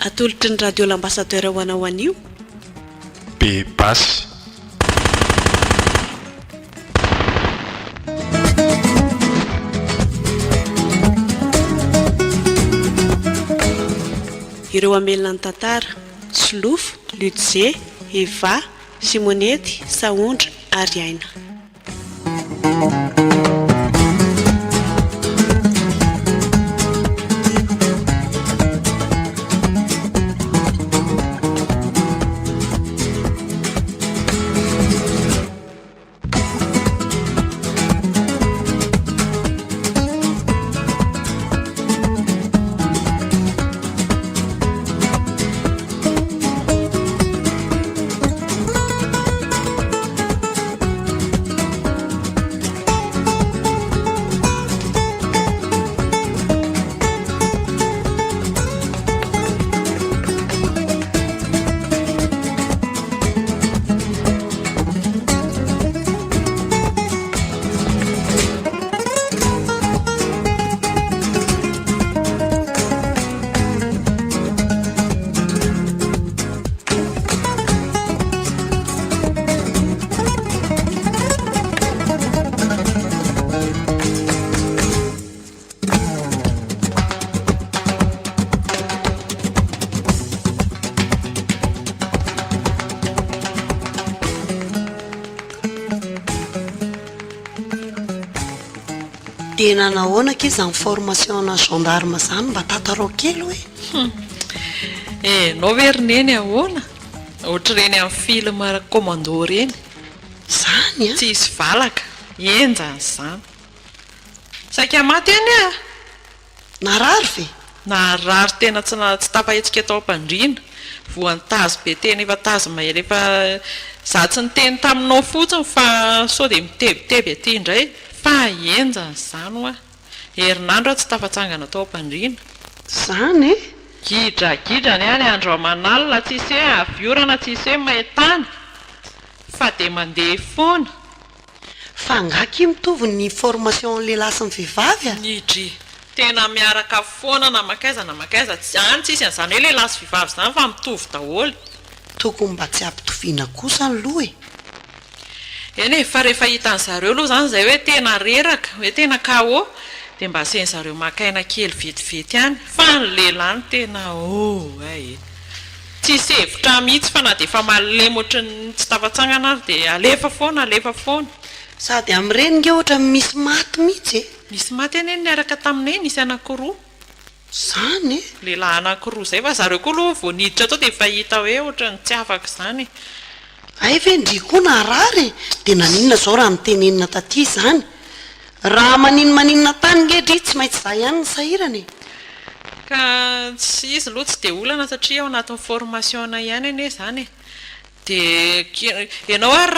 atolotry ny radio l'ambassadeur ho anao anio be basy ireo amelona ny tantara Solofo, Lutze, Eva, Simonety, Saondra ary Aina. Tena nahoana ke izany formation na gendarme zany mba tatarao kely hoe nao verineny ahoana ohatr'ireny amin'ny film commando reny zany a tsy isy valaka enjany zany saika maty eny a narary ve narary tena tsy tapahetsika tao am-pandriana voan'ny tazo be tena efa tazo mahery efa za tsy niteny taminao fotsiny fa sao dia mitebiteby aty indray fa enjany zany oa herinandro a tsy tafatsangana tao am-pandriana zany e gidragidrany any andro amanalina tsisy hoe aviorana tsisy hoe mahetany fa dia mandeha foana fa ngaky mitovy ny formation lehilahy sy ny vehivavy a nidry tena miaraka foana na makaiza any tsisy an'izany hoe lehilahy sy vehivavy zany fa mitovy daholo tokony mba tsy ampitoviana kosa ny loha e eny e fa rehefa hitan'zareo aloha zany zay hoe tena reraka hoe tena KO dia mba asen'zareo makaina kely vetivety any fa ny lehilahy ny tena ay tsisy hevitra mihitsy fa na dia efa malemy ohatrany tsy tafatsangana ary dia alefa foana sady amin'ireny nge ohatra misy maty mihitsy e misy maty eny niaraka taminay nisy anankiroa zany e lehilahy anankiroa zay fa zareo koa aloha vao niditra tao dia efa hita hoe ohatrany tsy afaka zany ay ve ndry koa narary dia naninona zao raha mitenenina taty zany raha maninona tany ngedry tsy maintsy za ihany ny sahirany ka tsy izy aloha tsy dia olana satria ao anatin'ny formation ihany ane zany dia ianao ary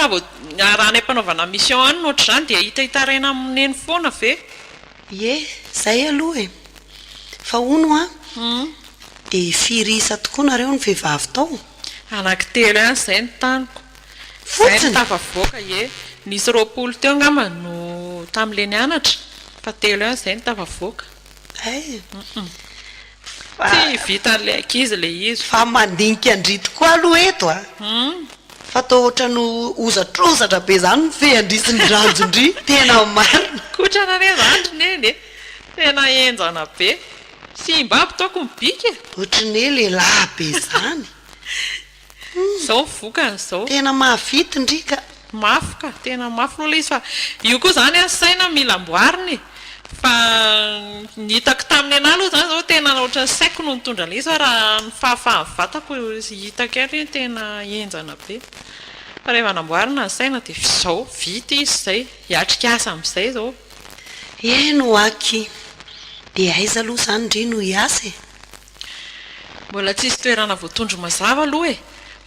raha ny mpanaovana mission any nohatra zany dia hitaraina amin'eny foana ve ye zay aloha e fa ono a dia firisa tokoa nareo ny vehivavy tao anankitelo ihany zay ny taniko fotsiny tafavoaka ye nisy roapolo teo angamba no tam'le nianatra fa telo ihany zay ny tafavoaka ay tsy vitan'le ankizy le izy fa mandinika andry tokoa aloha eto a fa tao ohatra no ozatrozatra be zany ny fehandrisiny ranjondry tena marina kotrana ne zandriny eny e tena enjana be sy mba mpitaoko mibika ohatrany hoe lehilahy be zany zao vokany zao tena mahavity ndrika mafy ka tena mafy loha le izy fa io koa zany asaina mila amboariny fa nitako taminy ana aloha zany zao tena ohatrany saiko no nitondra le izy fa raha ny fahafahany vatako hitako ary tena enjana be fa rehefa namboarina ny saina dia zao vita izy zay hiatrika asa amin'izay zao eno aky dia aiza aloha zany ndry no hiasa e mbola tsisy toerana voatondro mazava aloha e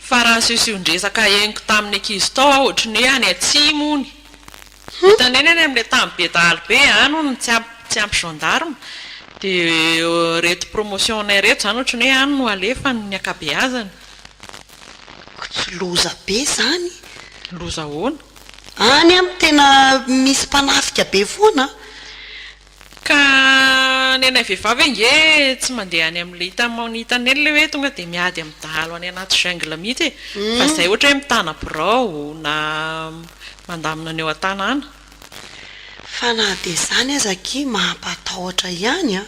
fa raha siosiondresaka heniko tamin'ny ankizy tao a ohatrany hoe any atsimony hitaneny any amin'ilay tamin'ny be dahalo be any no tsy ampy gendarme dia reto promotionnay reto zany ohatrany hoe any no alefa ny akabeazany tsy loza be zany loza hoana any amin'ny tena misy mpanafika be foana ka ny anay vehivavy nge tsy mandeha any amin'ilay hitan'ny eny le hoe tonga dia miady amin'ny dahalo any anaty jungle mihitsy fa izay ohatra hoe mitana birao na mandamina ny eo an-tanàna. Fa na dia izany aza-ky mampatahotra ihany a.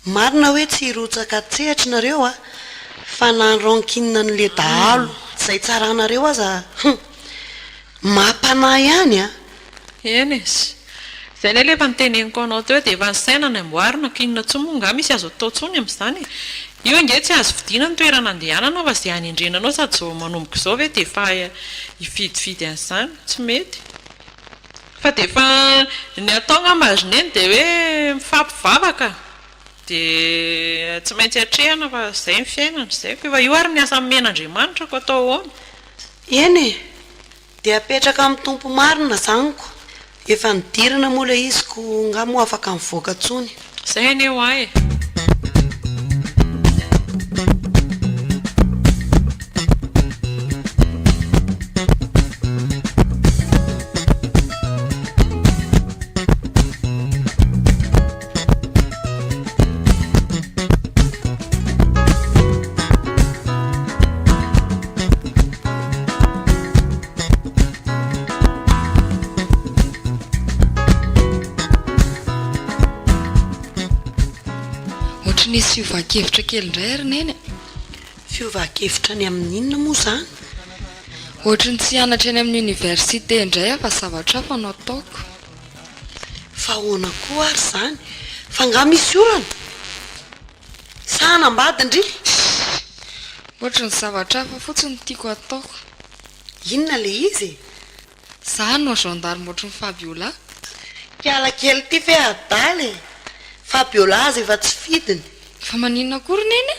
Marina hoe tsy hirotsaka tsehatra nareo a, fa nanrankinina n'le dahalo izay tsaranareo aza mampanahy ihany a. Eny izy izay ny alefa niteneniko anao teo dia efa nysaina ny amboarina kinona tsomonga misy azo atao tsony amin'izany io nge tsy azo vidiana ny toerana andehanana fa izay any indrenanao sady zao manomboka izao ve dia efa hifidifidy an'izany tsy mety fa dia efa ny atao ngamba azineny dia hoe mifampivavaka dia tsy maintsy hatrehana fa izay ny fiainana izay ko efa io ary ny asa men'Andriamanitra ko atao ahoana. Eny e dia apetraka amin'ny tompo marina zaniko efa nidirana moa ilay izy ko ngamo afaka mivoaka tsony izay ny eo ahy. Nisy fiova-kevitra kely indray ary neny. Fiova-kevitra ny amin'inona moa izany? Ohatra ny tsy hianatra eny amin'ny université indray afa zavatra hafa no ataoko. Fa ahoana koa ary izany? Fa nga misy orana? Sa hanambady ndry? Ohatra ny zavatra hafa fotsiny tiako ataoko. Inona le izy? Izaho no gendarme ohatra ny Fabiola. Kiala kely ty fe adaly e. Fabiola azy efa tsy fidiny. Fa maninona akory neny?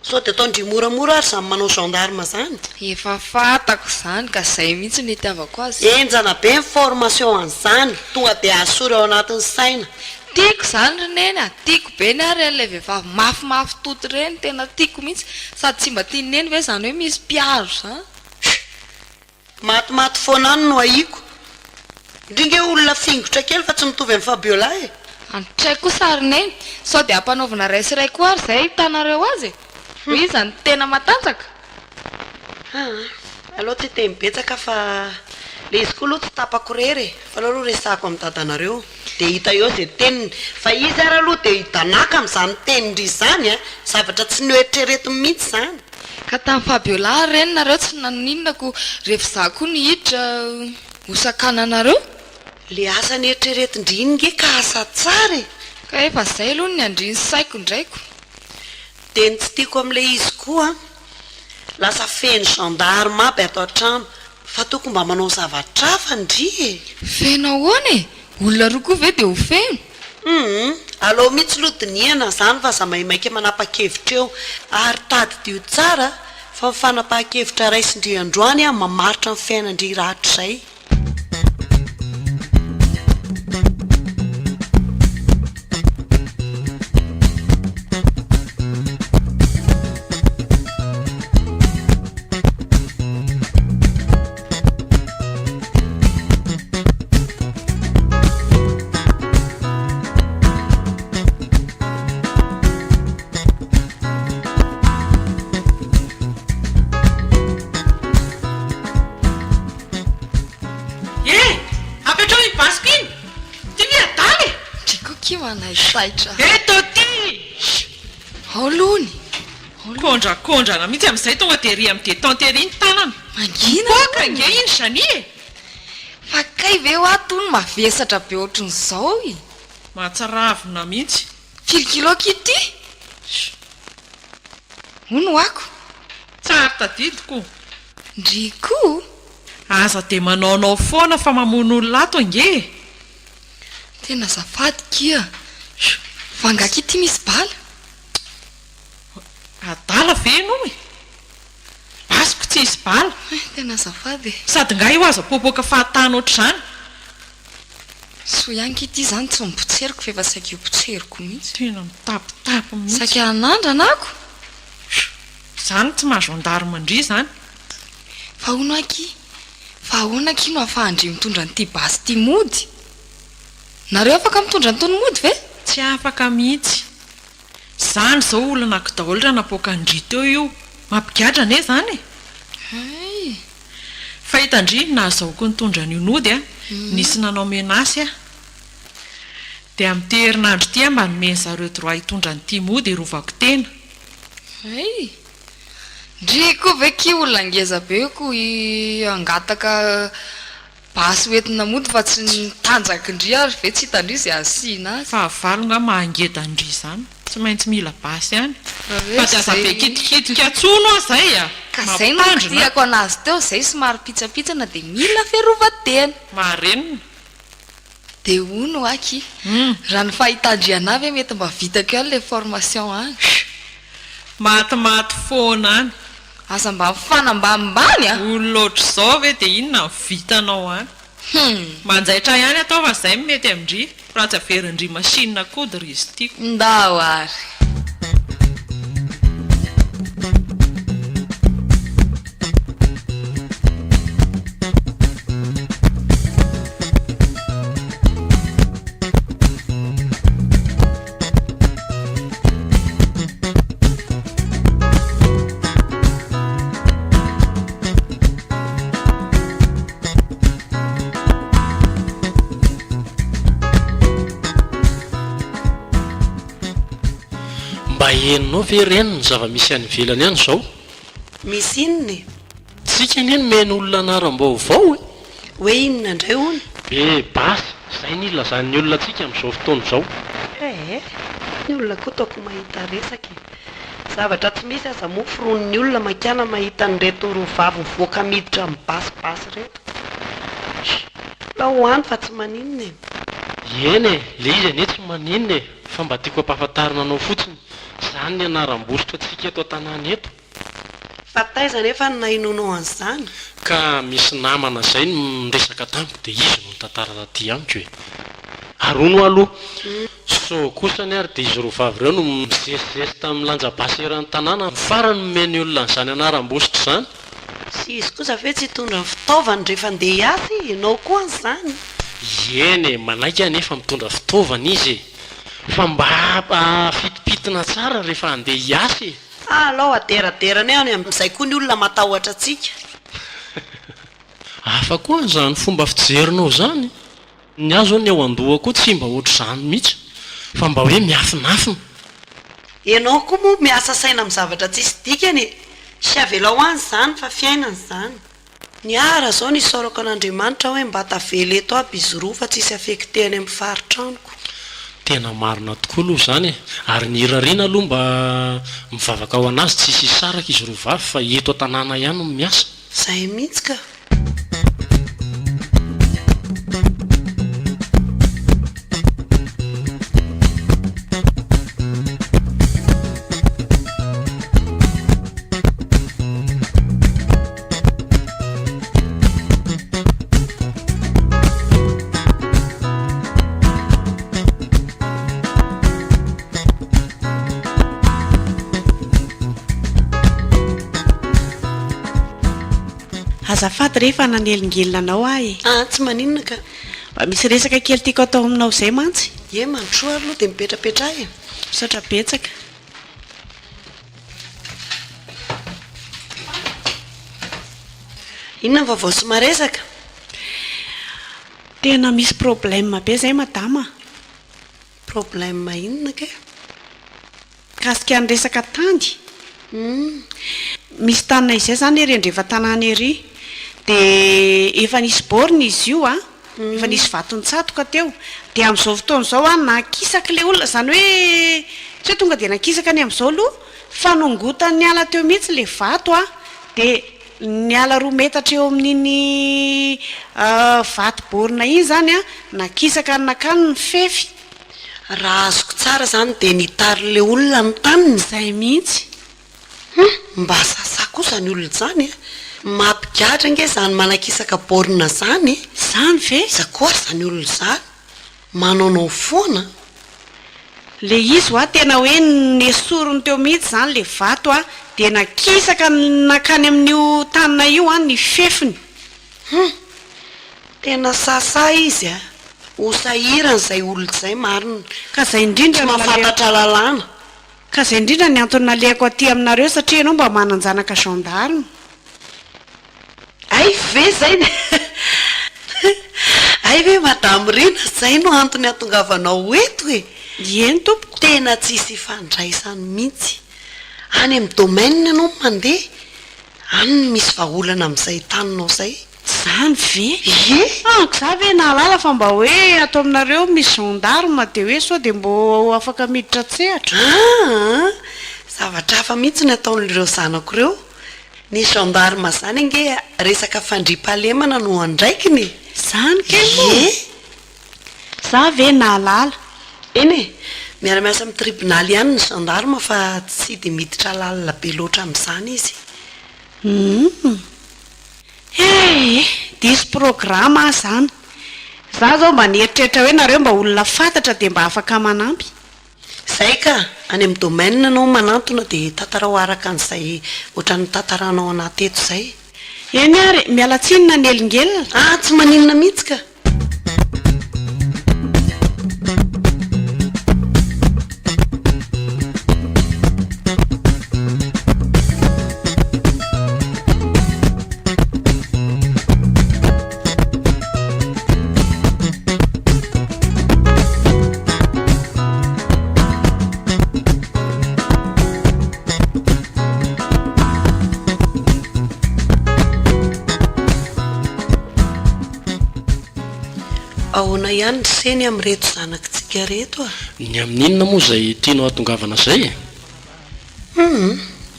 Sao dia ataondry moramora ary izany manao gendarme izany. Efa fantako izany ka izay mihitsy ny itiavako azy. Enjana be ny formation an'izany tonga dia asory ao anatin'ny saina. Tiako izany ry neny a, tiako be ny ary ilay vehivavy mafimafy toto ireny tena tiako mihitsy sady tsy mba tiany neny ve izany hoe misy mpiaro izany. Matimaty foana any no haiko. Indringe olona fingotra kely fa tsy mitovy amin'ny Fabiola e. Antray kosa ary neny sao dia hampanaovana ray sy ray koa ary izay hitanareo azy ho izy ny tena matanjaka. Aloha tsy teny betsaka fa le izy koa aloha tsy tapako rery fa aloha resako amin'ny dadanareo dia hita eo izay teniny fa izy ary aloha dia hitanaka amin'izany tenindry izany a zavatra tsy noeritreretiny mihitsy izany. Ka tamin'ny Fabiola reny nareo tsy naninonako rehefa izaho koa nihiditra hosakananareo. Le asa ny eritreretindriny nge ka asa tsara e. Ka efa izay aloha ny andriny saiko indraiko. Dia ny tsy tiako amin'ilay izy koa lasa feno gendarme aby ato an-trano fa tokony mba manao zavatra hafa ndry e. Feno ahoana e? Olona roa koa ve dia ho feno? Alao mihitsy lodiniana izany fa za maimaika manapa-kevitra eo ary tady dio tsara fa mifanapa-kevitra raisindry androany a mamaritra ny fiainandry ratra izay. Eto ty! Aolony! Kondrakondrana mihitsy amin'izay tonga dia ry amin'ny detentery ny tanana. Mangina! Boaka nge iny zany e! Fa kay ve ho ato ny mavesatra be ohatran'izao i? Matsaravina mihitsy. Kilokilo kity? Hono ako? Tsara tadidiko. Ndriko? Aza dia manaonao foana fa mamono olona ato nge. Tena zafady kia. Vangaka ity misy bala. Adala ve ianao e? Asiko tsy hisy bala. Tena zafady e. Sady nga io aza popoka fahatany ohatr'izany. So ihany ity izany tsy mipotseriko fa efa saika io potseriko mihitsy. Tena mitapitapy mihitsy. Saika hanandrana ako. Izany tsy maha-gendarme indry izany. Fa hono aky. Fa ahoana aky no ahafahandry mitondra an'ity basy ity mody? Nareo afaka mitondra an'itony mody ve? Tsy tsy afaka mihitsy zany zao olana kidaolitra napoakandry teo io mampigadra ne zany fahitandry nahazaoko nitondra ny onody a nisy nanao menasy a dia amin'ity herinandro ity mba nomeny zareo droit hitondra nyity mody irovako tena ndry koa ve ki olona ngeza be ko angataka basy hoentina mody fa tsy nitanjaky ndry ary ve tsy hitandry izay asiana azy fa avalonga mahangedandry zany tsy maintsy mila basy ihany fa tsy aza be kitikitika tsono a zay a ka zay natiako anazy teo zay somary pitsapitsana dia mila fiarovatena marenina dia ono aky raha ny fahitandriana avy mety mba vitako ihany le formation any matimaty foana any asa mba mifanambanimbany a oloatra zao ve dia inona vitanao any manjaitra ihany atao fa zay mety amindry raha tsy averindry machine kodry izy tiako ndao ary enonao ve reniny zava-misy any velany any zao misy inona tsika neny meny olona anaram-baovao hoe inona indray hony be basy zay ny ilazan'ny olona atsika amin'izao fotoana zao ny olona koa taoko mahita resaka zavatra tsy misy aza moforon'ny olona makana mahita nyreto rovavy mivoaka miditra amin'ny basibasy reto la hoany fa tsy maninona eny le izy ane tsy maninona fa mba tiako ampahafantarina anao fotsiny zany ny anaram-bositra atsika eto an-tanàna eto fa taiza nefa ny nahinonao an'izany ka misy namana zay ny miresaka tamiko dia izy no nitantara taty amiko hoe arono aloha so kosany ary dia izy rovavy ireo no mizerizesy tamin'ny lanjabasy eran'ny tanàna farany momeny olona n'izany anaram-bositra zany sy izy kosa ve tsy hitondra ny fitaovany rehefa ndeha hiasy ianao koa an'izany eny manaika nefa mitondra fitaovana izy fa mba fitipitina tsara rehefa andeha hiasy alao aderaderany any amin'izay koa ny olona matahotra atsika afa koa an'izany fomba fijerinao zany ny azo ny ao an-doha koa tsy mba ohatr'izany mihitsy fa mba hoe miafinafina ianao koa moa miasa saina amin'ny zavatra tsisy dikany sy avelao any zany fa fiainana zany ny ara zao ny sorako an'Andriamanitra hoe mba tavela eto aby izy roa fa tsisy afekteny amin'ny faritraniko tena marina tokoa aloha zany ary ny irariana aloha mba mivavaka ao anazy tsisy saraka izy roa vavy fa eto an-tanàna ihany no miasa zay mihitsy ka azafady rehefa nanelingelina anao ahy tsy maninona ka mba misy resaka kely tiako atao aminao izay mantsy e mandroa aloha dia mipetrapetra e misaotra betsaka inona ny vaovao sy maresaka tena misy problème be zay madama problème inona ka kasika ny resaka tandy misy tanina izay zany erendrefa tanàna ery dia efa nisy borina izy io a efa nisy vatontsatoka teo dia amin'izao fotoana izao a nakisaka le olona zany hoe tsy hoe tonga dia nakisaka ny amin'izao aloha fanongotany ala teo mihitsy le vato a dia ny ala roa metatra eo amin'iny vato borina iny zany a nakisaka ny nakano ny fefy raha azoko tsara zany dia nitary le olona ny taniny zay mihitsy mba sasa kosa ny olona zany mampigatra nge zany manakisaka borina zany zany ve zakoary zany olona zany manaonao foana le izy ho a tena hoe nesorony teo mihitsy zany le vato a dia nakisaka nakany amin'io tanina io a ny fefiny tena sasa izy a ho sahiran'izay olona izay marina ka zay indrindra tsy no mahafantatra lalàna ka zay indrindra ny antony nalehako aty aminareo satria ianao mba mananjanaka gendarme ay ve zay ny ay ve madamo rina zay no antony atongavanao eto e eny tompoko tena tsisy fandraisany mihitsy any amin'ny domaine ianao mandeha any no misy vaholana amin'izay taninao zay zany ve ye anko za ve nahalala fa mba hoe atao aminareo misy gendarme de hoe sao de mbo afaka miditra tsehatra zavatra hafa mihitsy ny ataon'ireo zanako ireo ny gendarme zany ange resaka fandriam-pahalemana no andraikiny zany kely ye za ve nahalala eny e miara-miasa amin'ny tribonaly ihany ny gendarme fa tsy de miditra lalina be loatra amin'izany izy disy programme zany za zao mba nieritreritra hoe nareo mba olona fantatra de mba afaka manampy zay ka any amin'ny domaine anao manantona de tantarao araka an'izay ohatran'ny tantaranao anaty eto zay eny ary mialatsinina ny elingelina tsy maninona mihitsy ka ahoana ihany ny seny amin'reto zanakitsika reto ny amin'inona moa zay tianao atongavana zay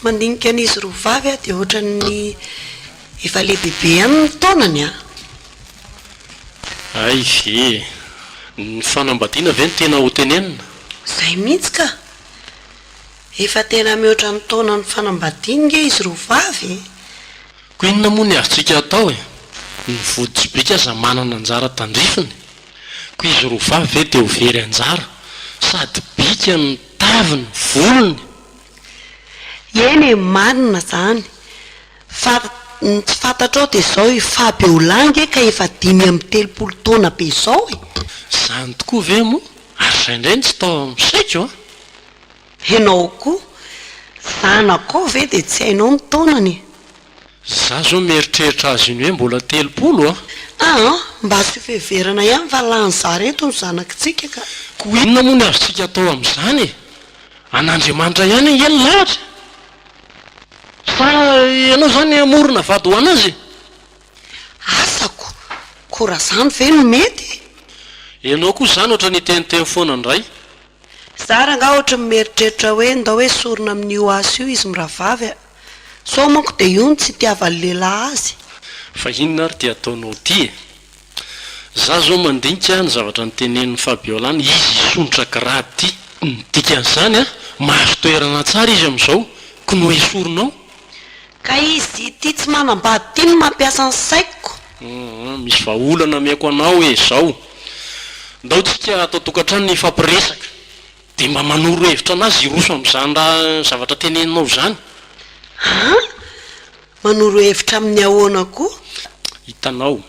mandinika an'izy roa vavy a de ohatran'ny efa lehibebe any ny taonany ay ve ny fanambadiana ve ny tena ho tenenina zay mihitsy ka efa tena mihoatra ny taona ny fanambadiana nge izy roa vavy ko inona moa ny azontsika atao e ny voditsibika za manana anjara tandrifiny ko izy roa vavy ve de ho very anjara sady bika ny taviny volony eny e manina zany fa ny tsy fantatrao de zao ifabeolange ka efa 5 taona be zao e zany tokoa ve moa ary zay indray ny tsy tao misaiko ianao koa zanakao ve de tsy hainao ny taonany za zao mieritreritra azy iny hoe mbola 30 mba sy feverana ihany fa lany zareto ny zanakitsika ka ko inona moa ny azontsika atao amin'izany e an'andriamanitra ihany eny lahatra fa ianao zany amorona vady ho anazy asako kora zany ve no mety ianao koa zany ohatra nyteniteny foana ndray zara nga ohatra mieritreritra hoe ndao hoe sorona amin'io asy io izy miravavy sao manko de io ny tsy tiavany lehilahy azy fa inona ary de ataonao ty e za zao mandinika ny zavatra nytenen'ny fabiolana izy isonitra grady ty nydikan'izany mahazo toerana tsara izy amin'izao ko no esorinao ka izy ty tsy manambady ty no mampiasa ny saiko misy vaolana miako anao hoe zao ndao tsika atao tokantrano ny fampiresaka de mba manoro hevitra anazy iroso amin'izany raha zavatra teneninao zany manoro hevitra amin'ny ahoana koa hitanao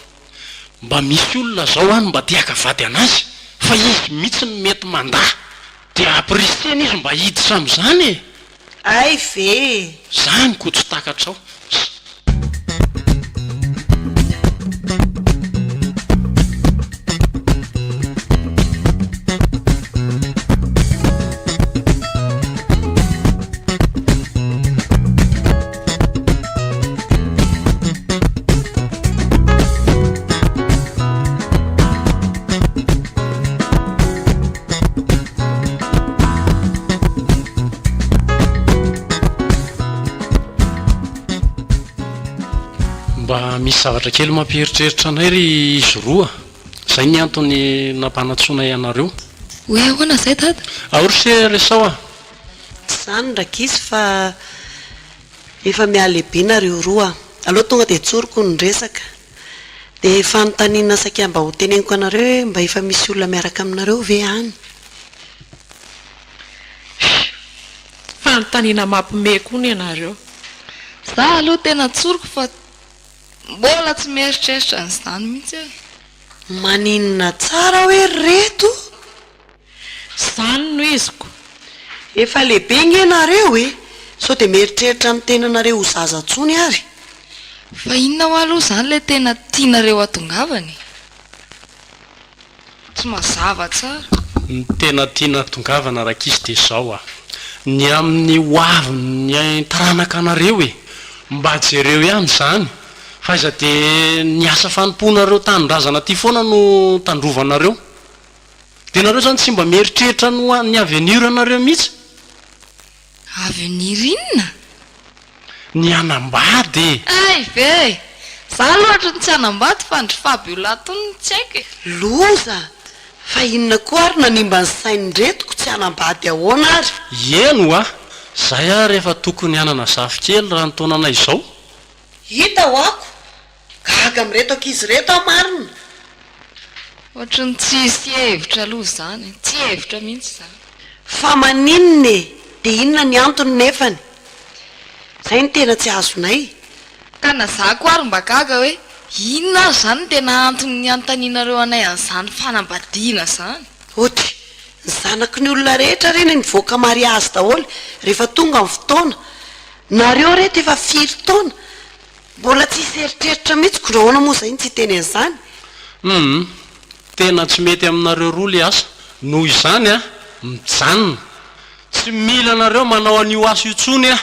mba misy olona zao any mba tiaka vady anazy fa izy mihitsy ny mety mandaha de aprisena izy mba hiditra amin'izany e ay ve zany ko tsy takatrao mba misy zavatra kely mampieritreritra anay ry izy roa zay ny antony nampanatsoana ianareo hoe ahoana zay dada aory se resao tsy zany ndraka izy fa efa mialehibe nareo roa aloha tonga de tsoroko ny resaka de fanontaniana saka mba ho teneniko anareo hoe mba efa misy olona miaraka aminareo ve any fanontaniana mampime koa ny ianareo za aloha tena tsoroko fa mbola tsy mieritreritra n'izany mihitsy hoe maninona tsara hoe reto Zany no iziko. efa lehibe ngenareo e sao dia mieritreritra ny tenanareo ho zaza ntsony ary fa inona ho aloha izany ilay tena tianareo atongavany tsy mazava tsara. Ny tena tiana tongavana rak'izy dia izao a ny amin'ny hoaviny taranaka anareo e mba jereo ihany izany fa iza dia ny asa fanomponareo tanindrazana ty foana no tandrovanareo dia nareo izany tsy mba mieritreritra ny avenir anareo mihitsy avenir inona ny anambady ay ve za loatra ny tsy anambady fa ndry fabiolaton ny tsy haiko e loza fa inona koa ary nanimba ny sainydretiko tsy anambady ahoana ary eno a zay a rehefa tokony anana zafikely raha nytaonana izao hita ho ako gaga mireto ankizy reto a marina ohatra ny tsisy hevitra aloha izany tsy hevitra mihitsy izany fa maninona e dia inona ny antony nefany izay ny tena tsy azonay ka na za ko ary mba gaga hoe inona ary izany no tena antony ny anontanianareo anay an'izany fanambadiana izany ohatra ny zanaky ny olona rehetra reny nivoaka mariazy daholo rehefa tonga ny fotoana nareo reto efa 5 taona mbola tsisy eritreritra mihitsy kondrahoana moa izay ny tsy teny an'izany tena tsy mety aminareo roa le asa noho izany a mijanona tsy mila anareo manao an'io asa io tsony a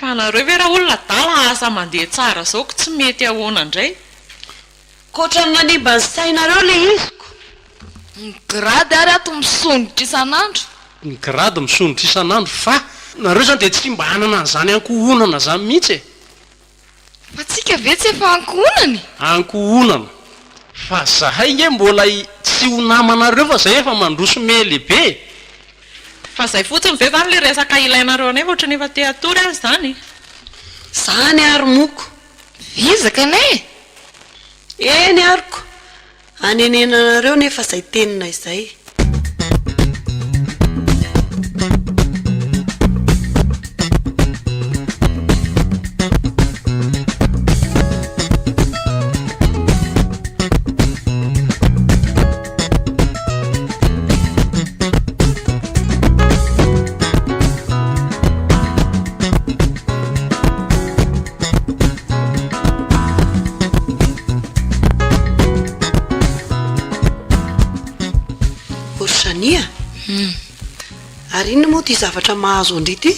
Fa nareo ve raha olona dala asa mandeha tsara zao ko tsy mety ahoana indray koatra ny nanimba ny sainareo le iziko ny grady ary ato misondrotra isan'andro ny grady misondrotra isan'andro fa nareo zany dia tsy mba hanana an'izany ankohonana zany mihitsy e fa tsika ve tsy efa ankohonany ankohonana fa zahay nge mbola tsy ho namanareo fa zay efa mandroso me lehibe fa zay fotsiny ve zany le resaka ilainareo anay ohatra nefa te atory azy zany zany ary moko vizaka nay eny aryko anenenanareo nefa zay tenina izay ary inona moa ty zavatra mahazo andry ty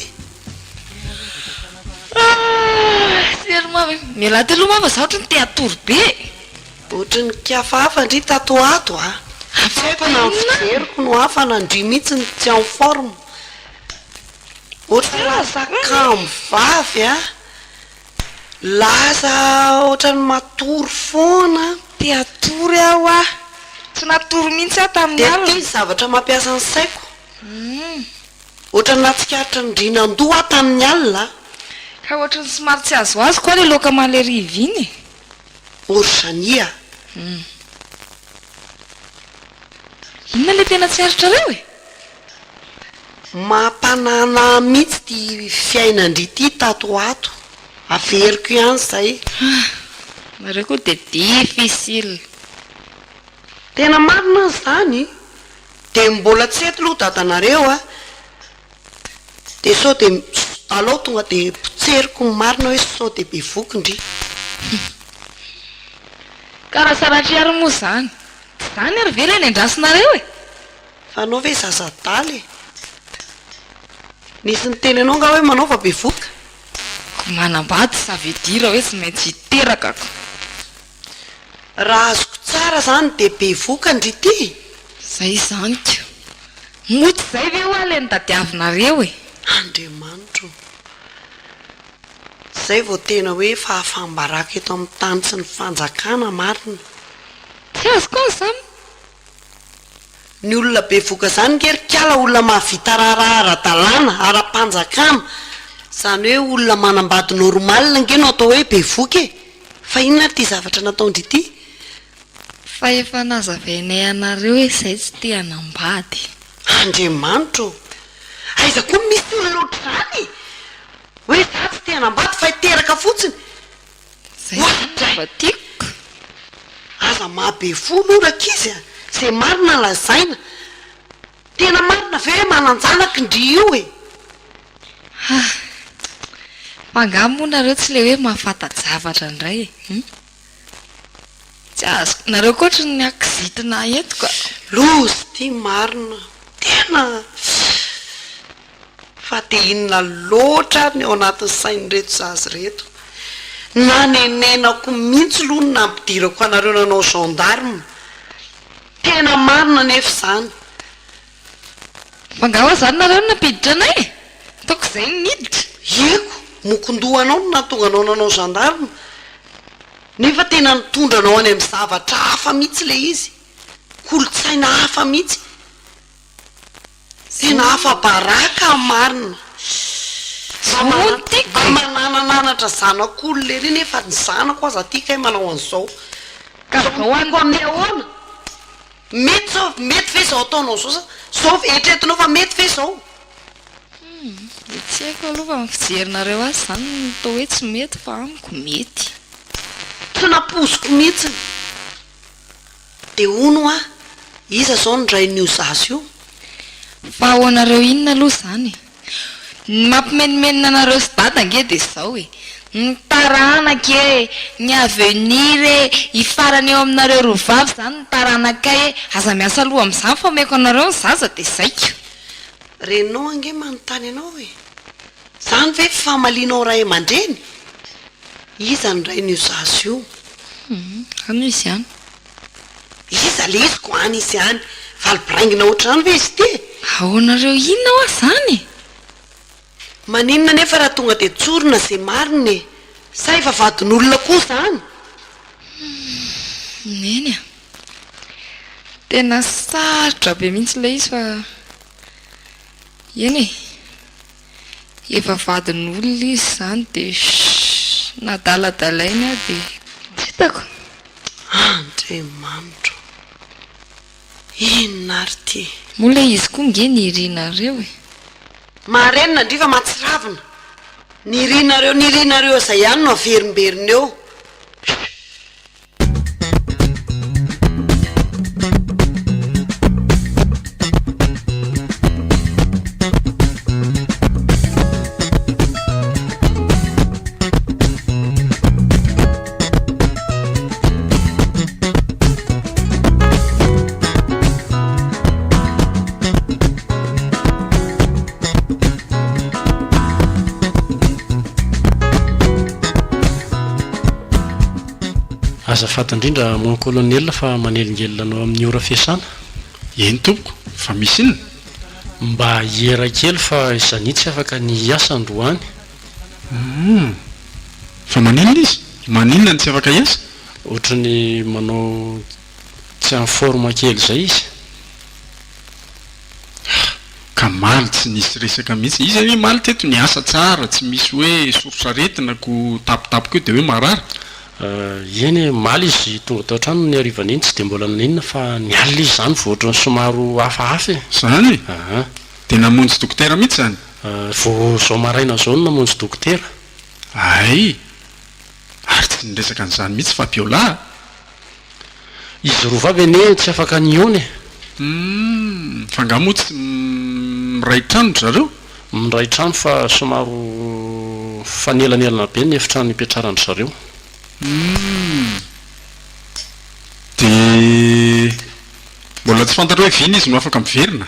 seromamy miala ty aloha mava za ohatra ny te atory be ohatra ny kiafahafa ndry tatoato a atseko na nyfijeriko no hafa nandry mihitsy ny tsy en forme ohatra lasakambo vavy a lasa ohatra ny matory foana te atory aho a tsy natory mihitsy aho tamin'ny dia alina ty zavatra mampiasa ny saiko ohatra ny natsikaritra ny drinandoha aho tamin'ny alina ka ohatra ny somary tsy azo azy koa le loka maleriva iny orzania inona le tena tsy aritrareo e mampanana mihitsy ty fiainandry ty tatoato averiko ihany zay nareo koa dia difficile tena marina zany dia mbola tsy eto loha dadanareo a dia sao dia alao tonga dia potseriko ny marina hoe sao dia be vokindry karaha saratry ary moa zany zany ary ve lay ny andrasinareo e fa anao ve zazadaly nisy ny teny anao nga hoe manaova be voka ko manambady savedira hoe tsy maintsy hiterakako raha azoko tsara zany dia be vokandry ty zay zaniko moty zay ve ho a le ny tadiavinareo e andriamanitro zay vao tena hoe fahafambaraka eto amin'ny tany sy ny fanjakana marina tsy azo koa zany ny olona be voka zany ngerikala olona mahavita raharahara-dalàna ara-panjakana zany hoe olona manambady normalina nge no atao hoe be voka e fa inona ty zavatra nataondry ity fa efa nazavainay anareo hoe zay tsy te hanambady andriamanitro aiza koa misy olona ohatrany hoe za tsy te hanambady fa hiteraka fotsiny zay zava tiako aza be foloraka izy a zay marina lazaina tena marina ve hoe mananjanaky ndry io e fangamonareo tsy le hoe mahafatajavatra indray tsy azo nareo koatra ny akizitina eto ka lozy ty marina tena fa te inona loatra ny ao anatin'ny sain'reto zazy reto nanenenako mihitsy aloha ny nampidirako anareo nanao gendarme tena marina nefa zany fangahoa zany nareo napiditra anay taoko izay niditra eko mokondohanao no natonga anao nanao gendarme nefa tena nitondra anao any amin'ny zavatra hafa mihitsy le izy kolotsaina hafa mihitsy tena hafa baraka marina mananananatra zanak'olo le ry nefa ny zanako aza tika hay manao an'izao ka hoaniko amin'ny ahoana mety zao mety ve zao ataonao zao zao etretinao fa mety ve zao tsy haiko aloha fa mifijerinareo azy zany tao hoe tsy mety fa amiko mety tsy napoziko mihitsiny de ono a iza zao ny rain'io zazy io fa ao anareo inona aloha zany mampimenimenina anareo sy dada nge de zao e ny taranaka e ny avenir e hifarany eo aminareo rovavy zany ny taranakay e aza miasa aloha amin'izany fa meko anareo ny zaza de zaiko renao ange manontany anao e zany ve famalianao ray aman-dreny iza ny rain'io zazy io ano izy ihany iza le izy ko any izy ihany valibiraingina oatra zany ve izy ty ao anareo inona hoa zany maninona nefa raha tonga de tsorona zay marina e sa efa vadin'olona koa zany neny a tena sarotra be mihitsy le izy fa eny e efa vadin'olona izy zany de nadaladalainy a de hitako andriamanitra inona ary ty mola izy koa nge nirinareo e maharenina ndrifa matsiravina nirinareo zay ihany no averimberina eo azafady indrindra mon colonel fa manelingelinanao amin'ny ora fiasana eny tompoko fa misy inona mba hiera kely fa izanitsy afaka ny asa androany fa maninona izy maninona ny tsy afaka iasa ohatra ny manao tsy amin'ny forme kely zay izy ka maly tsy nisy resaka mihitsy izy hoe maly teto ny asa tsara tsy misy hoe sorosaretina ko tapitapiko eo de hoe marary eny maly izy tonga tao trano ny arivana iny tsy de mbola naninona fa ny alina izy zany vo ohatrany somaro hafahafa e zany de namonjy dokotera mihitsy zany vo zao maraina zao no namonjy dokotera ay ary tsy niresaka an'izany mihitsy fa biola izy rovavy ene tsy afaka nione fa ngamo tsy miray trano zareo miray trano fa somaro fanelanelana be ny efitrano nipetrarandry zareo de mbola tsy fantatra hoe vina izy no afaka miverina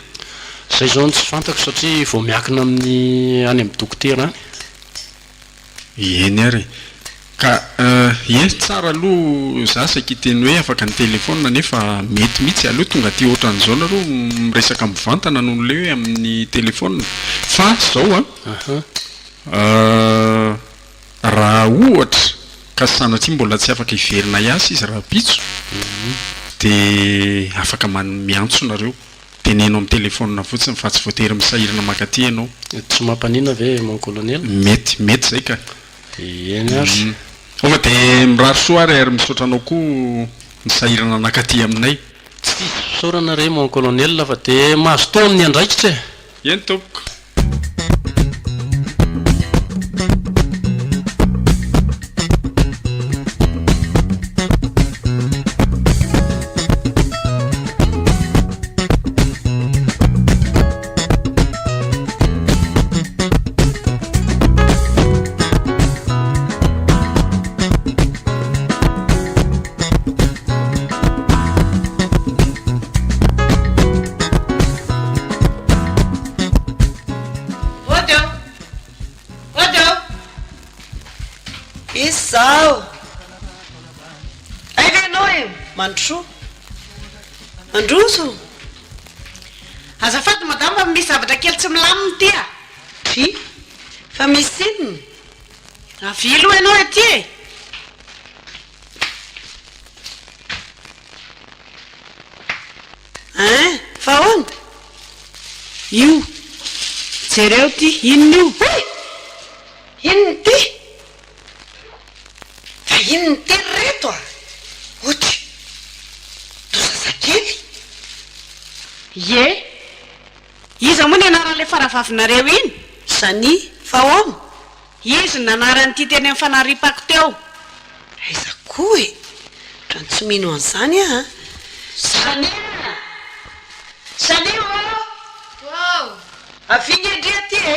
zay zao ny tsy fantako satria vo miakina amin'ny any amin'ny dokotera any eny ary ka tsara aloha za saky teny hoe afaka ny telefona nefa mety mihitsy aloha tonga ty ohatran'izao nareo miresaka mivantana noho le hoe amin'ny telefona fa zao raha ohatra ka sanatria mbola tsy afaka hiverina iasa izy raha pitso de afaka miantso nareo tenenao amin'ny telefona fotsiny fa tsy voatery misahirana makaty ianao tsy mampanina ve mon colonel mety zay ka eny ary onga de mirary soa ary misaotranao koa misahirana nakaty aminay tsy sorana re mon colonel fa de mahazo taon'ny andraikitra e eny tompoko izao aivenao e mandro mandroso azafady madama fa misy zavatra kely tsy milaminy tya ty fa misy inona avilo ianao aty e en fa hoana io jereo ty inona io inony ty fa inony ty reto a ohatra dozazakely ye iza moa ny anaran'lay faravavinareo iny zany fa hoana izy nanaranyity teny amin'ny fanaripako teo aiza koa e trano tsy mino an'izany a zany zany Wow. aviny andria ty e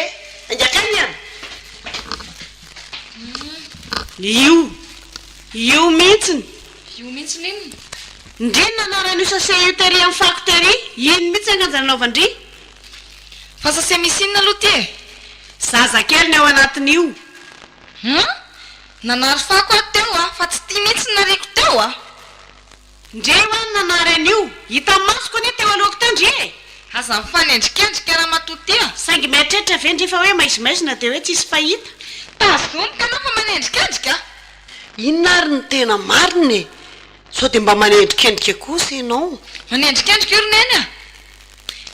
anjakany any io mihitsiny Io mihitsy n'inona? ndry nanaranyio sase io tery amin'ny factory iny mihitsy anganjanaovandry Fa sase misy inona aloha ty e? zazakely ny ao anatin'io Nanary fako aho teo a, fa tsy tia mihitsy nariko teo a. ndre ho any nanary an'io hita masoko anie teo alohako teo ndry e Aza mifanendrikendrika raha matoty a. saingy mieritreritra ve ndry fa hoe maizimaizina dia hoe tsisy fahita Tazonika anao fa manendrikendrika. inona ary ny tena mariny e sao dia mba manendrikendrika kosa ianao Manendrikendrika io roneny a.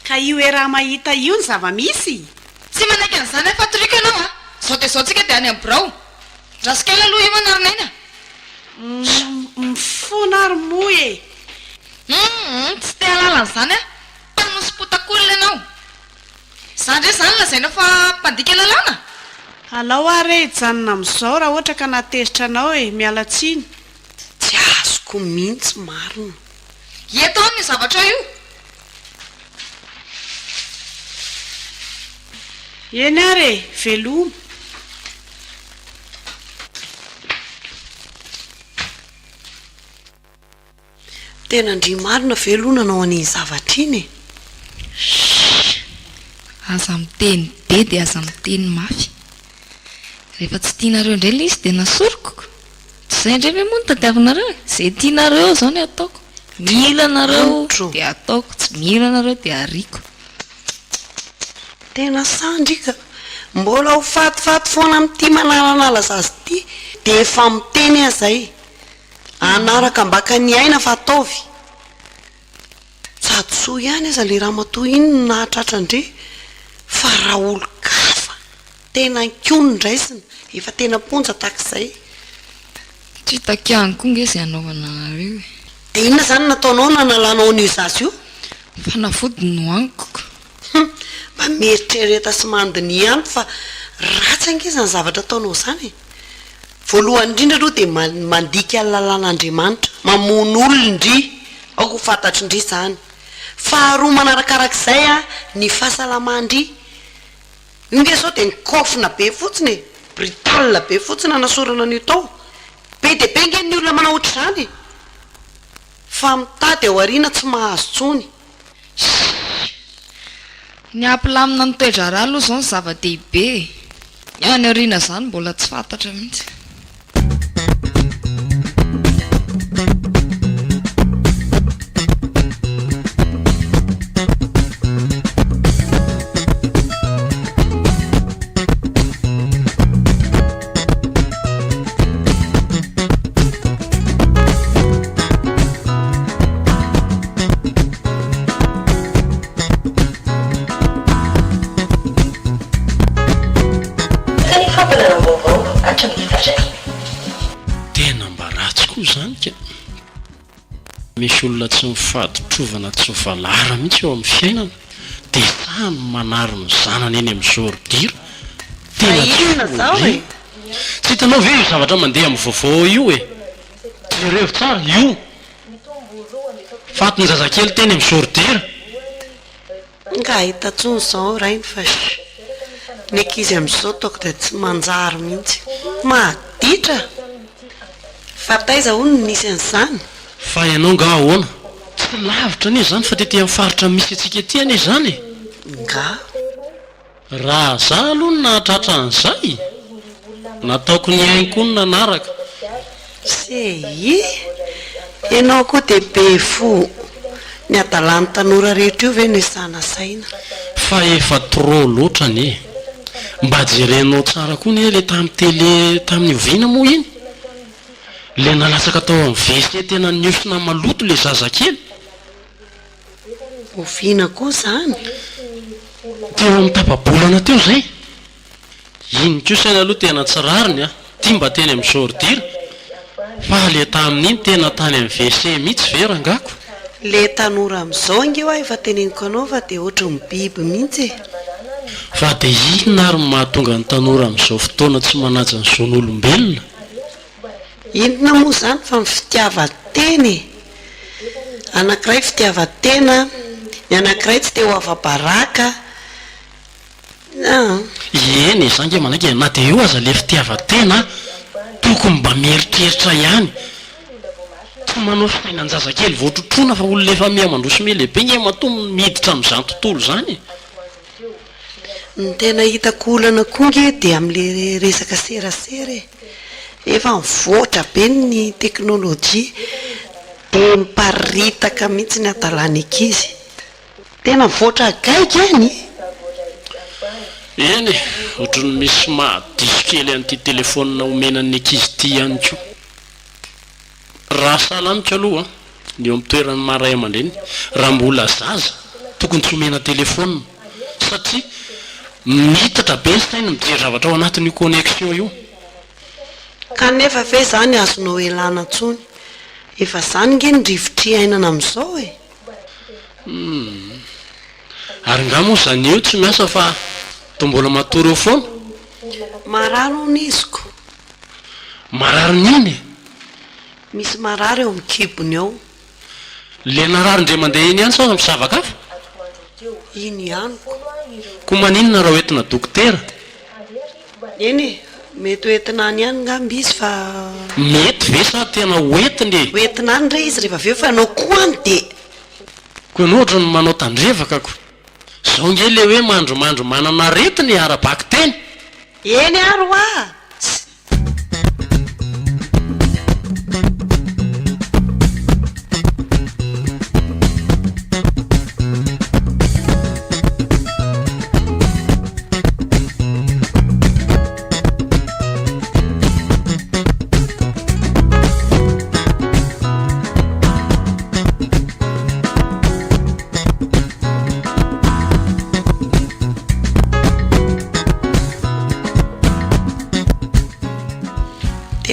ka io e raha mahita io ny zava-misy Tsy manaiky an'izany efa toriko ianao a. Zao dia zao tsika dia any amin'ny birao. Rasikely aloha io manarinena. mifona ary moa e Tsy te halalan'izany a. Mpanosy-potak'olona ianao. Zany ndray zany lazaina fa mpandika lalàna. alao ary e janona amin'izao raha ohatra ka natezitra anao e miala tsiny tsy azoko mihitsy marina Eto any ny zavatra io. eny ary e veloma tena ndry marina velona anao an'iny zavatra iny e Aza miteny be dia aza miteny mafy. Rehefa tsy tianareo indray ilay izy dia nasoroko. Tsy izay indray ve moa ny tadiavinareo e? Izay tianareo izao ny ataoko. Mila anareo dia ataoko, tsy mila anareo dia ariako. tena sandrika mbola ho fatifaty foana amin'ity manaranala zazy ity dia efa miteny azay anaraka mbaka ny aina fa ataovy tsadosoa ihany aza le raha matoa iny no nahatratra ndre fa raha olo kafa tena nkony ndraisina efa tena ponja takizay Tsy takiahany koa nge izay anaovana anareo e. dia inona izany nataonao nanalanao an'io zazy io Fanafody no ankoko. mba mieritrereta sy mandiny ihany fa ratsy angeza ny zavatra ataonao izany voalohany indrindra aloha dia mandika ny lalàn'andriamanitra mamono olondry aoko ho fantatry indry izany faharoa manarakarak'izay a ny fahasalamandry inge zao dia nikofina be fotsiny e brital be fotsiny anasorana an'io tao be dia be nge ny olona manao ohatra izany fa mitady ao ariana tsy mahazo tsony Ny ampilamina ny toetra raha aloha izao ny zava-dehibe. Ny any aoriana izany mbola tsy fantatra mihitsy. tena mba ratsy koa zany ka misy olona tsy mifaditrovana tsy mivalara mihitsy eo amin'ny fiainana dia samy manaro ny zanany eny amin'ny zordira tena inona zao e tsy hitanao ve io zavatra mandeha amin'ny vaovao io e revo tsara io faty ny zazakely teny amin'ny zordira nga hita tsony zao rainy fa ny ankizy amin'izao taoko dia tsy manjary mihitsy maditra fa taiza hono nisy an'izany fa ianao nga ahoana tsy lavitra anie zany fa tety amin'ny faritra misy atsika ety anie zany nga raha za aloha no nahatratra an'izay nataoko ny ainy koa ny nanaraka sei ianao koa dia be fo ny adalany tanora rehetra io ve no isanasaina fa efa trop loatra ny mba jerenao tsara koa ny le tamin'ny tele tamin'ny oviana moa iny le nalatsaka tao amin'ny WC tena niosina maloto le zazakely oviana koa zany teo amin'ny tapabolana teo zay iny ko saina aloha tena tsy rariny a tia mba teny amin'ny sordira fa le tamin'iny tena tany amin'ny WC mihitsy verangako le tanora amin'izao inge hoa efa teneniko anao fa dia ohatra ny biby mihitsy fa dia inona ary mahatonga ny tanora amin'izao fotoana tsy manaja ny zon'olombelona inona moa zany fa ny fitiavan-teny anankiray fitiavan-tena ny anankiray tsy te ho afa-baraka eny zange manaiky na dia eo aza le fitiavan-tena tokony mba mieritreritra ihany tsy manao fiainanjazakely voatrotrona fa olona efa mihamandroso me lehibe nge matoa miditra amin'izany tontolo zany ny tena hitako olana koa nge dia amin'le resaka serasera efa mivoatra be ny teknôlôjia dia miparitaka mihitsy ny adalany ankizy tena mivoatra gaika any eny ohatrany misy mahadiso kely an'ity telefônina omenan'ny ankizy ty ihany ko raha salamika aloha ny eo amitoerany maray aman-dreny raha mbola zaza tokony tsy omena telefônina satria mitatra be ny saina mijery zavatra ao anatin'io connexion io kanefa ve zany azonao elana ntsony efa zany nge ny rivotriainana amin'izao ary nga moa zany eo tsy miasa fa to mbola matory eo foana mararo ny iziko marary niny misy marary eo amin'ny kibony ao le narary ndre mandeha iny ihany sao misavakafa iny ihaniko koa maninona raha hoentina dokotera eny mety hoentina any ihany ngamby izy fa mety ve sa tena hoentiny hoentina any re izy rehefa aveo fa anao koa any dia koa no ohatra ny manao tandrevakako zao nge le hoe mandromandro manana retiny ara-baky teny eny aro a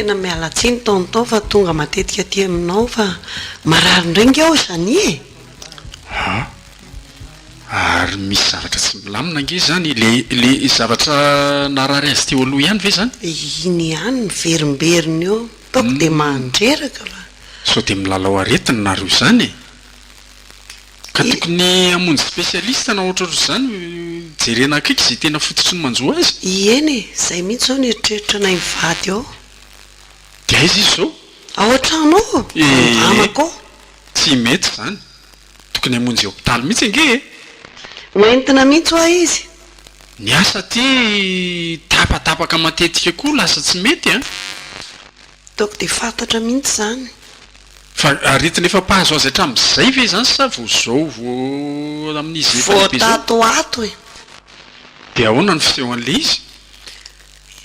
tena miala tsiny taonotao fa tonga matetika aty aminao fa marary ndrengy ao zany ary misy zavatra tsy milamina nge zany le zavatra narary azy teo aloha ihany ve zany iny ihany ny verimberiny eo taoko dia mandreraka fa sao dia milalao aretiny nareo zany ka tokony hamonjy spesialista na ohatra ohatr' zany jerena akaiky izay tena fototry ny manjoa azy eny zay mihitsy zao ny eritreritra nay mivady ao dia aizy izy zao ao an-tranao amako tsy mety zany tokony hamonjy hopitaly mihitsy ange hoentina mihitsy hoa izy ny asa ty tapatapaka matetika koa lasa tsy mety a taoko dia fantatra mihitsy zany fa aretina efa mpahazo azy hatramin'izay ve zany sa vo zao vo amin'izy voatatoato e dia ahoana ny fisehoan'le izy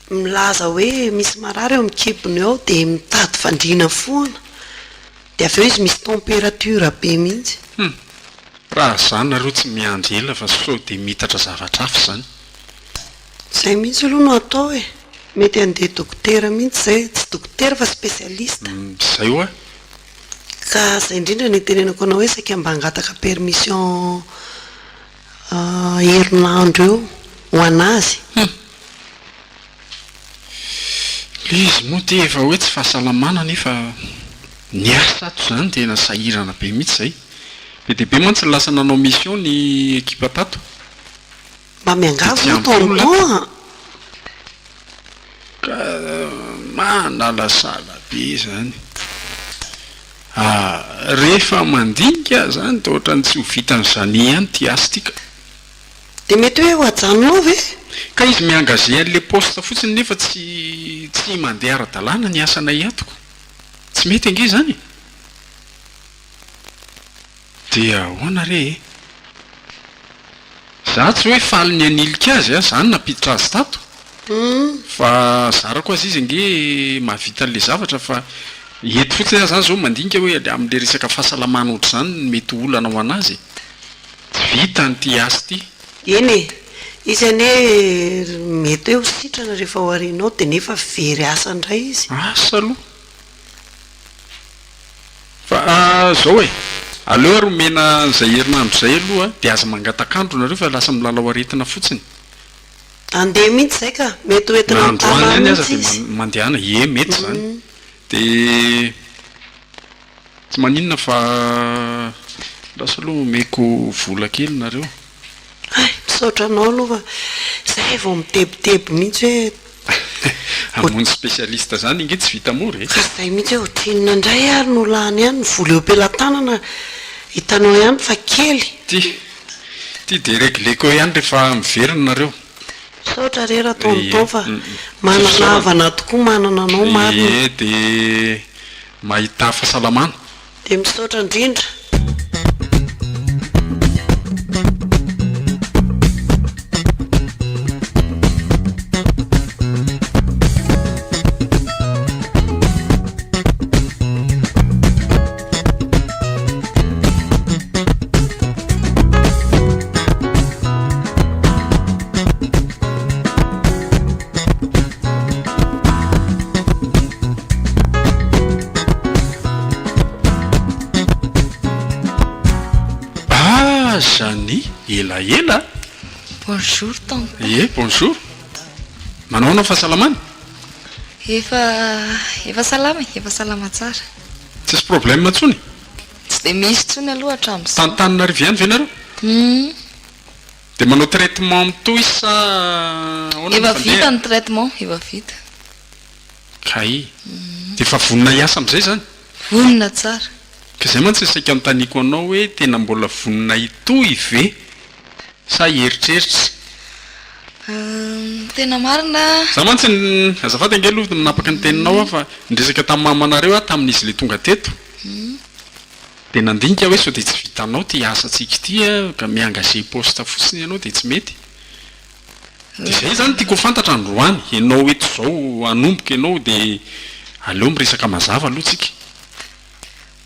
milaza hoe misy marary eo amin'ny kibony ao dia mitady fandriana foana dia avy eo izy misy température be mihitsy raha zany nareo tsy miandry ela fa sao dia mitatra zavatra hafa zany zay mihitsy aloha no atao e mety andeha dokotera mihitsy zay tsy dokotera fa spesialista zay hoa ka zay indrindra ny tenenako anao hoe saika mba hangataka permission herinandro eo ho anazy le izy moa te efa hoe tsy fahasalamana nefa ny asa ato zany tena sahirana be mihitsy zay be dia be mantsy ny lasa nanao mission ny ekipa tato mba miangavo no taontoa ka manalasala be zany rehefa mandinika zany ta ohatrany tsy ho vitan'izany ihany ty asa tika dia mety hoe ho ajanonao ve ka izy miengage an'le poste fotsiny nefa tsy mandeha ara-dalàna ny asanay atoko tsy mety ange zany dia ahoana re za tsy hoe faly ny anilika azy zany napiditra azy tato fa zarako azy izy ange mahavita an'le zavatra fa eto fotsiny zany zao mandinika hoe amin'le resaka fahasalamana ohatr' zany mety olana ho anazy tsy vita nyty asy ty eny izy ane mety hoe ho sitrana rehefa ho arinao dia nefa very asa indray izy asa aloha fa zao e aleo ary omena zay herinandro zay aloha dia aza mangatakandro nareo fa lasa milala ho aretina fotsiny andeha mihitsy zay ka mety hoentina androany any aza dia mandehana mety zany dia tsy maninona fa lasa aloha meko vola kely nareo misaotra anao aloha fa zay vao mitebiteby mihitsy hoe amonjy spécialiste zany inge tsy vita mory ka zay mihitsy hoe otrinona indray ary no lany ihany ny vola eo am-pelantanana hitanao ihany fa kely ty de régleko ihany rehefa miverina nareo misaotra re raha taonotao fa manana havana tokoa manana anao marina dia mahita fahasalamana dia misaotra indrindra zany elaela bonjour tonton bonjour manaonao fahasalamana efa salama tsara tsisy problème tsony tsy de misy tsony aloha hatramin'izay tantanina riviany ve nareo dia manao traitement mitoy sa efa vita ny traitement efa vita kay dia efa vonina hiasa amin'izay zany vonina tsara ka zay mantsy saika anotaniko anao hoe tena mbola vonina itoy ve sa eritreritra tena marina za mantsy azafady ange aloha minapaka ny teninao a fa nidresaka tamin'ny mamanareo a tamin'izy le tonga teto dia nandinika hoe sao dia tsy vitanao ty asa tsika ity a ka miangage poste fotsiny ianao dia tsy mety dia zay zany tiako fantatra androany ianao eto zao anomboka ianao dia aleo miresaka mazava aloha tsika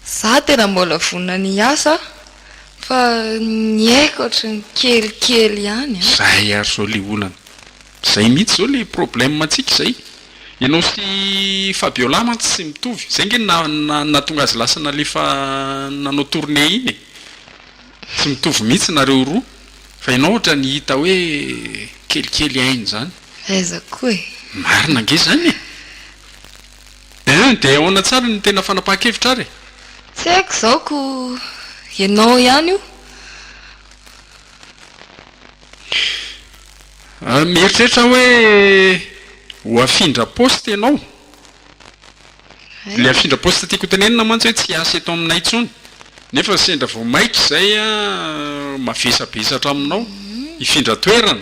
za tena mbola vonina ny asa fa ny haiko ohatra ny kelikely ihany zay ary zao le olana zay mihitsy zao le problème atsika zay ianao sy Fabiola mantsy tsy mitovy zay nge natonga azy lasa nalefa nanao tournée iny tsy mitovy mihitsy nareo roa fa ianao ohatra ny hita hoe kelikely ainy zany aizako e marina nge zany dia ahoana tsara ny tena fanapahan-kevitra ary tsy haiko zao ko ianao ihany io mieritreritra hoe ho afindra poste ianao le afindra poste tiako tenenina mantsy hoe tsy asa eto aminay tsony nefa sendra vao maika zay a mavesabesatra aminao hifindra toerana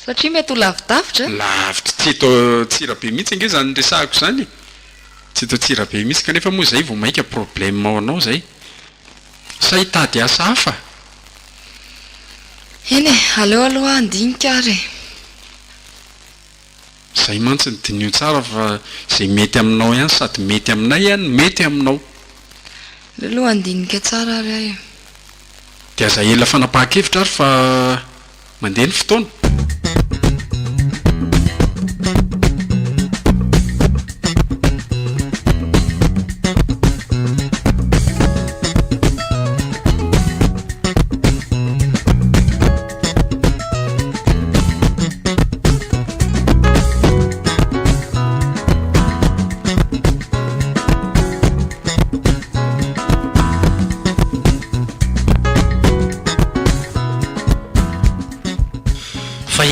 satria mety ho lavidavitra lavitra tsy eto tsirabe mihitsy ange zany resahako zany tsy eto tsirabe mihitsy kanefa moa zay vao maika problème ao anao zay sa hitady asa hafa eny e aleo aloha andinika ary zay mantsy ny dinio tsara fa zay mety aminao ihany sady mety aminay ihany mety aminao le aloha andinika tsara ary ahy dia aza ela fanapahan-kevitra ary fa mandeha ny fotoana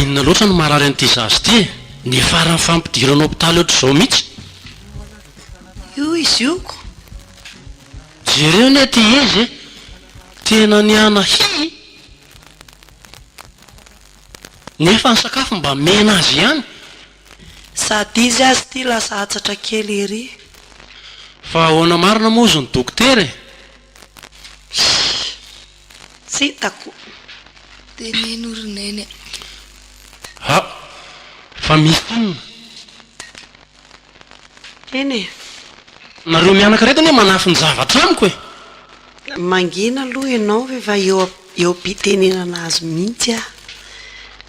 inona loatra no marary an'ity zazy ty ny farany fampidiranao hopitaly oatra zao mihitsy io izy ioko jereo ny aty izy tena niana hi nefa ny sakafo mba mena azy ihany sady izy azy ty lasa atsatra kely ery fa ahoana marina mozo ny dokotera tsy hitako tenen'orineny ha fa misy inona eny e nareo mianaka retany hoe manafiny zavatra amiko e mangina aloha ianao efa eo am-pitenenana azy mihitsy a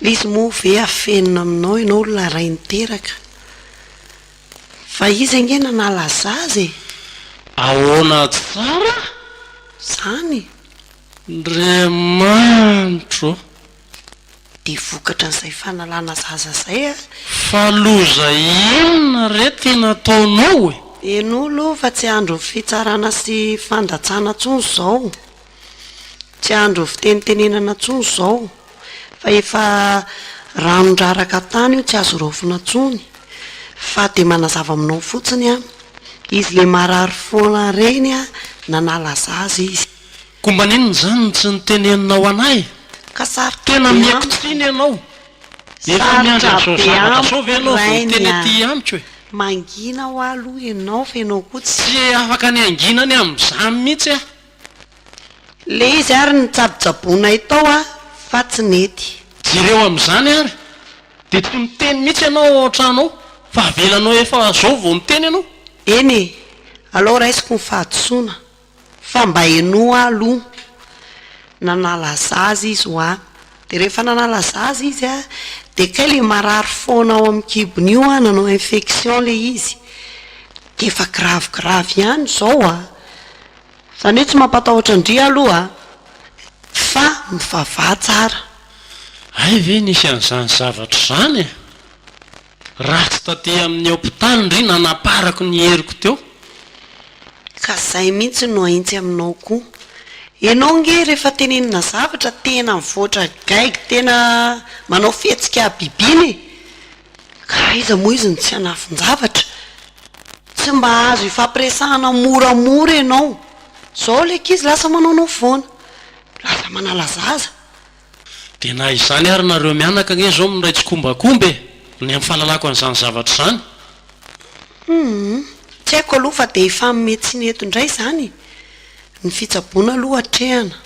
le izy moa ve afenina aminao ianao olona ray niteraka fa izy angena nalaza azy e ahoana tsara zany Andriamanitro de vokatra n'izay fanalana zaza zay a fa loza inona re tena ataonao e en'olo fa tsy andro fitsarana sy fandatsana tsony zao tsy andro fitenitenenana tsony zao fa efa ranondraraka tany io tsy azo rovina tsony fa de manazava aminao fotsiny a izy le marary foana reny a nanalaza azy izy komba ninona zany tsy niteneninao anay ka sarotra tena be miako amiko. tsiny ianao efa Sarotra miandry am'zao be zavatra amiko sao ve ianao rainy voateny a. aty amiko e mangina ho aloha ianao fa ianao koa tsy tsy afaka ny anginany amin'izany mihitsy a le izy ary ny tsabotsaboinay tao a fa tsy nety jereo amin'izany ary de tsy miteny mihitsy ianao ohatranao fa avelanao efa zao vao miteny ianao eny e aloha raisiko ny fahadisoana fa mba enoa aloha nanalaza azy izy ho a de rehefa nanalaza azy izy a de kay le marary foana ao amin'ny kibony io a nanao infection le izy de efa gravigrave ihany zao a zany hoe tsy mampatahotra ndria aloha fa mivavah tsara ay ve nisy an'izany zavatra zany e raha tsy taty amin'ny hopitaly ndry nanaparako ny heriko teo ka zay mihitsy no aintsy aminao koa ianao nge rehefa tenenina zavatra tena mivoatra gaigy tena manao fihetsika bibiny ka iza moa izy ny tsy anafin-javatra tsy mba azo ifampiresahana moramora ianao zao leka izy lasa manaonao foana lasa manalazaza de na izany ary nareo mianaka nge zao miraitsy kombakomba e ny amin'ny fahalalako an'izany zavatra zany tsy haiko aloha fa de efa mety sy neto indray zany ny fitsaboana aloha atrehana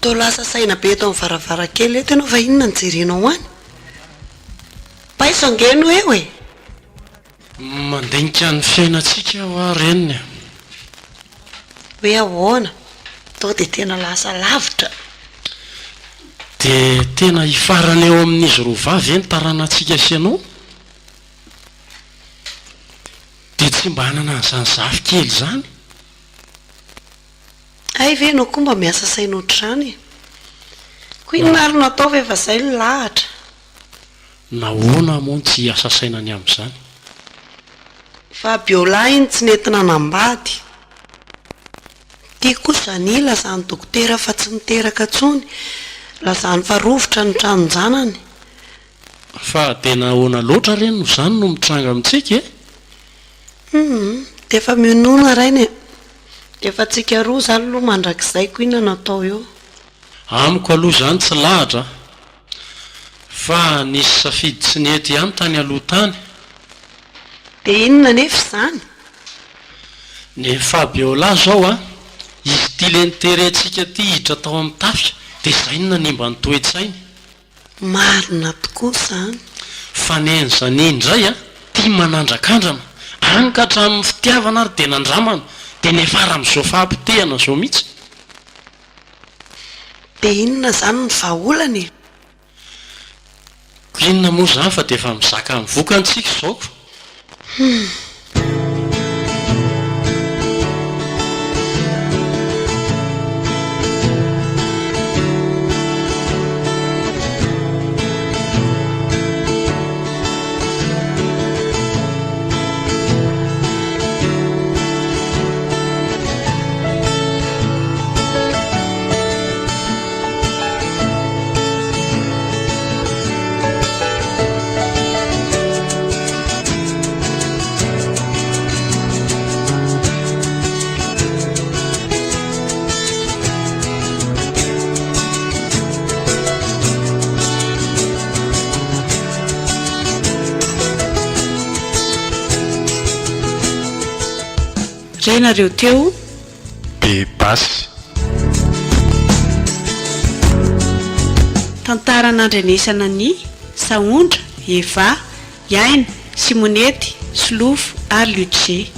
to lasa saina be eto amin'ny varavarakely eto ianao fa inona nijerenao any paiso angeno eo e mandinika ny fiainantsika ho areniny hoe ahoana to de tena lasa lavitra de tena hifarana eo amin'izy roa vavy e ny taranantsika sy ianao de tsy mba hanana n'izany zavy kely zany ay ve anao koa mba miasa sainaotrany ko inona ary natao fa efa zay ny lahatra nahoana moa tsy hiasa sainany amin'izany fa biola iny tsy nentina nambady tia kosa zany lazany dokotera fa tsy miteraka tsony lazany fa rovotra ny tranonjanany fa de nahoana loatra reny no zany no mitranga amintsika e de efa mionona rainy e efa tsika roa zany aloha mandrakizay ko inona natao eo amiko aloha zany tsy lahatra fa nisy safidy tsy nety ihany tany aloha tany de inona nefa zany ny fabiola zao a izy ty le niterentsika ty hiditra tao amin'ny tafika de zay nona nimba ny toetsainy marina tokoa zany fa nen'zany indray a tia manandrakandrana anka hatramin'ny fitiavana ary de nandramana de nefara amin'izao fahampitehana zao mihitsy de inona zany ny vahaolany ko inona moa zany fa de efa mizaka mivokantsika zaoko zay nareo teo be basy tantara nandrenesana ny Saondra, Eva, Yaina, Simonety, Solofo ary Lucie.